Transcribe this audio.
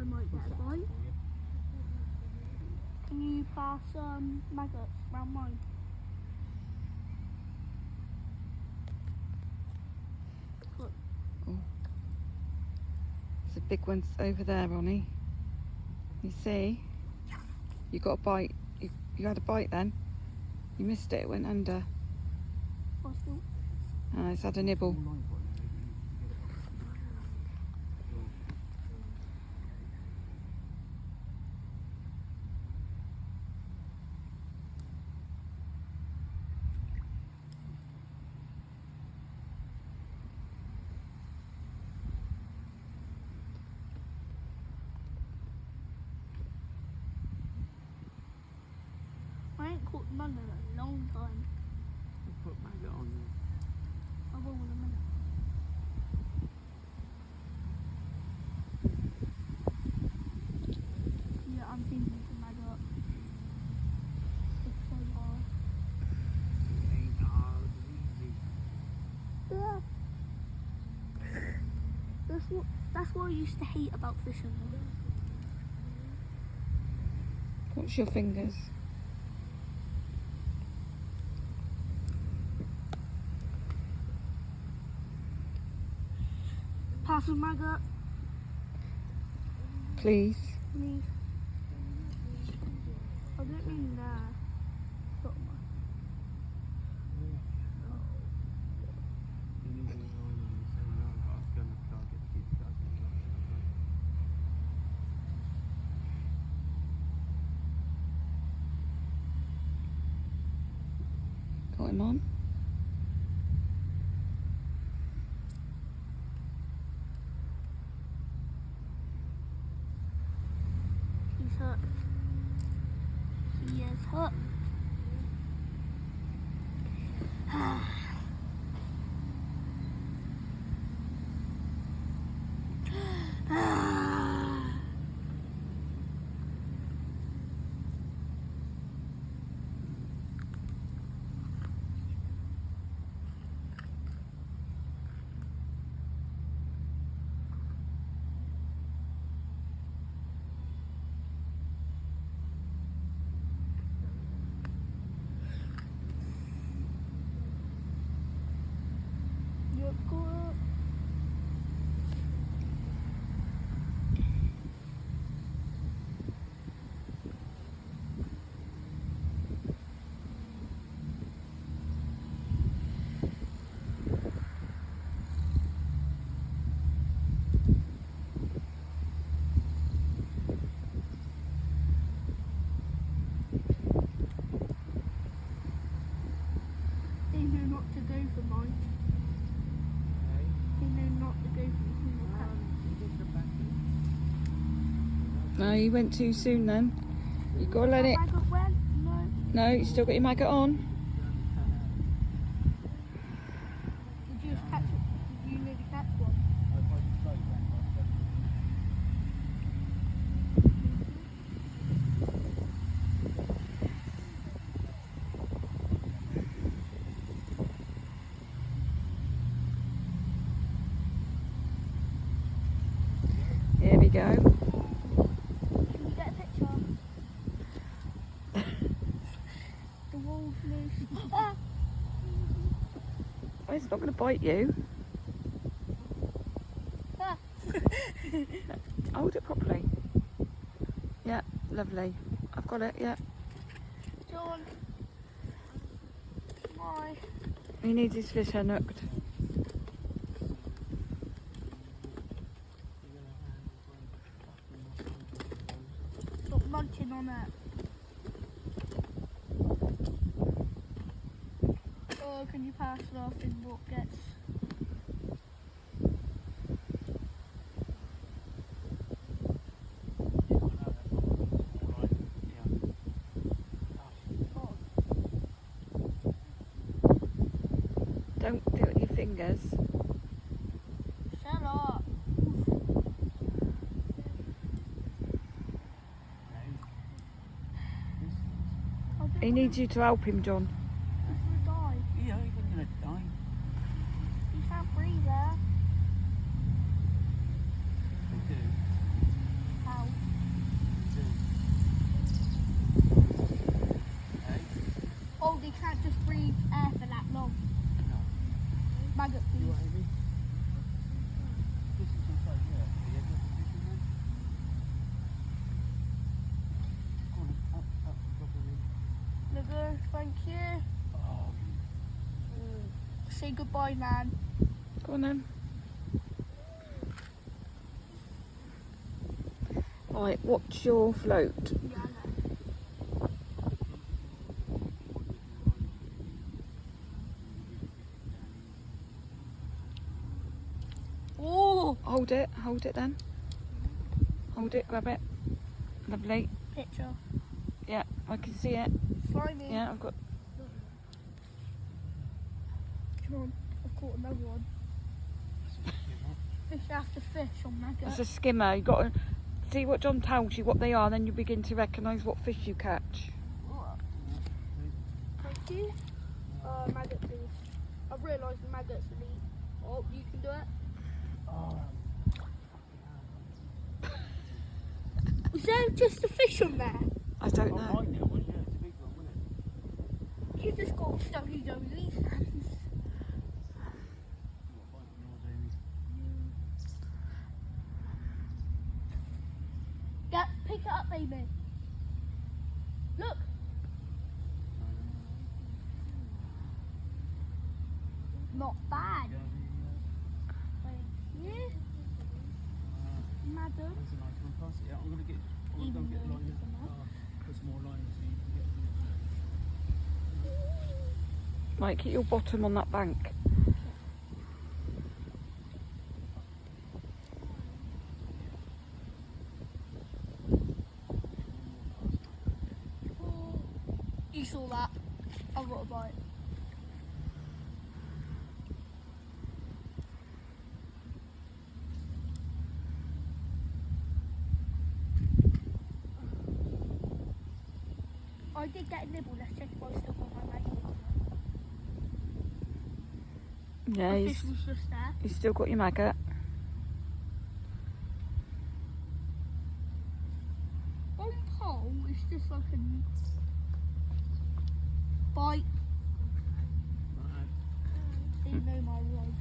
might get a bite. Can you pass maggots round mine? Look. Oh. There's a big one over there, Ronnie. You see? You got a bite. You had a bite then. You missed it. It went under. It's had a nibble. I ain't caught none in a long time. Put maggot on there. I will in a minute. Yeah, I'm thinking to maggot. It's so hard. It ain't hard, it's easy. Yeah. That's what I used to hate about fishing. What's your fingers? Pass a maggot. Please. Please. I don't mean that. Got him on. He's hooked. He is hooked. You're good. They know not to go for mine. They know not to go for No, you went too soon then. You got to let it. Maggot went? No. No, you still got your maggot on. Did you just catch it? Did you maybe catch one? Here we go. Can you get a picture? The wolf loose. Ah! Oh, it's not going to bite you. Ah! Hold it properly. Yeah, lovely. I've got it, yeah. John. Why? He needs his fish hooked. Stop munching on it. Oh, can you pass it off in what gets? Don't do it with your fingers. Shut up. He needs you to help him, John. He's gonna die. Yeah, he's gonna die. He can't breathe there. They do. How? they can't just breathe air for that long. Maggot You please. want anything? This is inside here. Yeah, there's a fish in there. Go on, up, drop it in. Nigga, thank you. Oh, Say goodbye, man. Go on then. Right, what's your float? Yeah, I know. Oh, Hold it then. Hold it, grab it. Lovely. picture. Yeah, I can see it. Slimy. Yeah, I've got. Come on, I've caught another one. Fish after fish on maggot. It's a skimmer. You got to see what John tells you what they are, then you begin to recognise what fish you catch. Thank you. Maggot please. I've realised the maggots elite. Oh, you can do it. oh. Was there just a fish on there? I don't Oh, know. I knew one, yeah, it's a big one, wasn't it? You just got WWE's hands. Get, pick it up, baby. Look. Not bad. Yeah. Madam. There's a nice one past it. Yeah, I'm going to go and get a line. Put some more lines so you can get. Right, keep your bottom on that bank. You saw that. I've got a bite. I did get a nibble. Let's check if I still got my maggot. Yeah, The fish was just there. he's still got your maggot. On pole, it's just like a bite. Right. They know my rod.